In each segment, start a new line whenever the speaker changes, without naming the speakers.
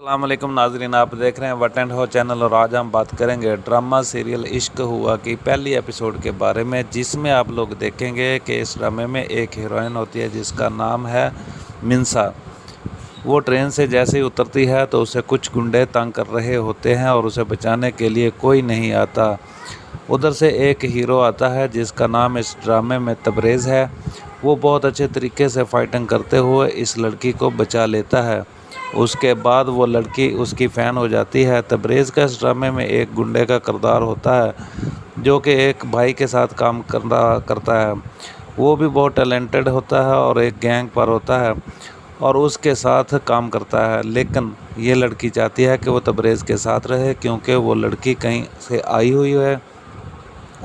अस्सलाम वालेकुम नाजरीन, आप देख रहे हैं वट एंड हो चैनल और आज हम बात करेंगे ड्रामा सीरियल इश्क हुआ की पहली एपिसोड के बारे में, जिसमें आप लोग देखेंगे कि इस ड्रामे में एक हीरोइन होती है जिसका नाम है मिन्सा। वो ट्रेन से जैसे ही उतरती है तो उसे कुछ गुंडे तंग कर रहे होते हैं और उसे बचाने के लिए कोई नहीं आता। उधर से एक हीरो आता है जिसका नाम इस ड्रामे में तबरेज़ है। वो बहुत अच्छे तरीके से फाइटिंग करते हुए इस लड़की को बचा लेता है। उसके बाद वो लड़की उसकी फ़ैन हो जाती है। तबरेज़ का इस ड्रामे में एक गुंडे का किरदार होता है जो कि एक भाई के साथ काम करता है। वो भी बहुत टैलेंटेड होता है और एक गैंग पर होता है और उसके साथ काम करता है, लेकिन ये लड़की चाहती है कि वो तबरेज़ के साथ रहे क्योंकि वो लड़की कहीं से आई हुई है।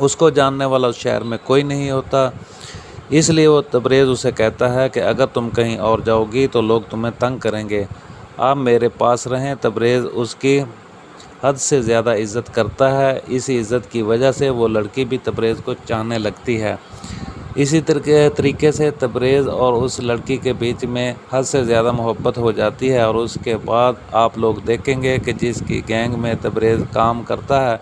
उसको जानने वाला उस शहर में कोई नहीं होता, इसलिए वो तबरेज़ उसे कहता है कि अगर तुम कहीं और जाओगी तो लोग तुम्हें तंग करेंगे, आप मेरे पास रहें। तबरेज़ उसकी हद से ज़्यादा इज़्ज़त करता है। इसी इज़्ज़त की वजह से वो लड़की भी तबरेज़ को चाहने लगती है। इसी तरीके से तबरेज़ और उस लड़की के बीच में हद से ज़्यादा मोहब्बत हो जाती है और उसके बाद आप लोग देखेंगे कि जिसकी गैंग में तबरेज़ काम करता है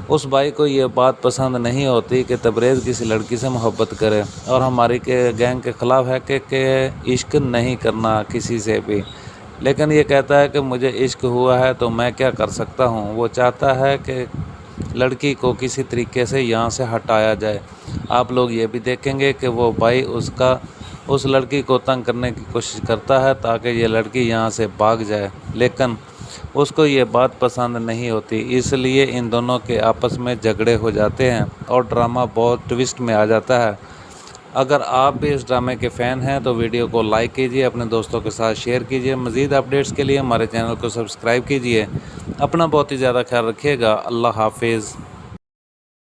उस भाई को ये बात पसंद नहीं होती कि तबरेज़ किसी लड़की से मोहब्बत करे और हमारी गैंग के ख़िलाफ़ है कि इश्क नहीं करना किसी से भी। लेकिन ये कहता है कि मुझे इश्क हुआ है तो मैं क्या कर सकता हूँ। वो चाहता है कि लड़की को किसी तरीके से यहाँ से हटाया जाए। आप लोग ये भी देखेंगे कि वो भाई उस लड़की को तंग करने की कोशिश करता है ताकि ये लड़की यहाँ से भाग जाए, लेकिन उसको ये बात पसंद नहीं होती, इसलिए इन दोनों के आपस में झगड़े हो जाते हैं और ड्रामा बहुत ट्विस्ट में आ जाता है। अगर आप भी इस ड्रामे के फ़ैन हैं तो वीडियो को लाइक कीजिए, अपने दोस्तों के साथ शेयर कीजिए। मज़ीद अपडेट्स के लिए हमारे चैनल को सब्सक्राइब कीजिए। अपना बहुत ही ज़्यादा ख्याल रखिएगा। अल्लाह हाफिज़।